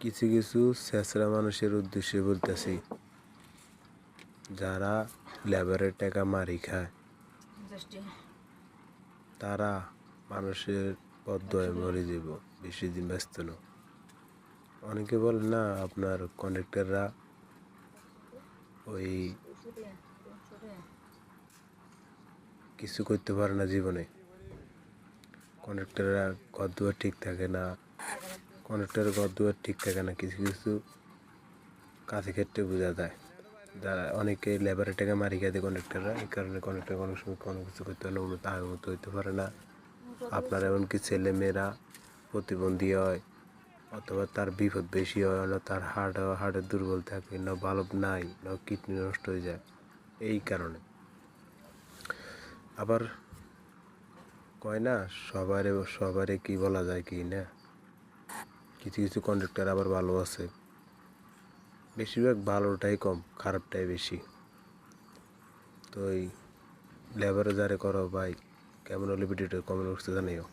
কিছু কিছু ছেঁচড়া মানুষের উদ্দেশ্যে বলতেছি, যারা লেবারের টাকা মারি খায়, তারা মানুষের বদদোয়ায় মরে যাব, বেশি দিন ব্যস্ত না। অনেকে বলে না আপনার কন্ডাক্টররা ওই কিছু করতে পারে না জীবনে, কন্ডাক্টররা ঘরদুয়ার ঠিক থাকে না, কন্ডাক্টরের ঘরদুয়ার ঠিক থাকে না, কিছু কিছু কাজের ক্ষেত্রে বোঝা যায়। যারা অনেকে লেবারের টাকা মারি খায় দেয় কন্ডাক্টররা, এই কারণে কন্ডাক্টর অনেক সময় কোনো কিছু করতে পারে না, তার মতো হইতে পারে না। আপনার এমনকি ছেলে মেয়েরা প্রতিবন্ধী হয়, অথবা তার বিপদ বেশি হয়, না তার হার্টের দুর্বল থাকে, না বাল্ব নাই, না কিডনি নষ্ট হয়ে যায়, এই কারণে। আবার কয় না সবারে কি বলা যায় কি না, কিছু কিছু কন্ডাক্টর আবার ভালো আছে, বেশিরভাগ ভালোটাই কম, খারাপটাই বেশি। তো এই লেবারে যারে করো ভাই, কেমন হলে ভিডিওটা কমেন্ট করতে জানিও।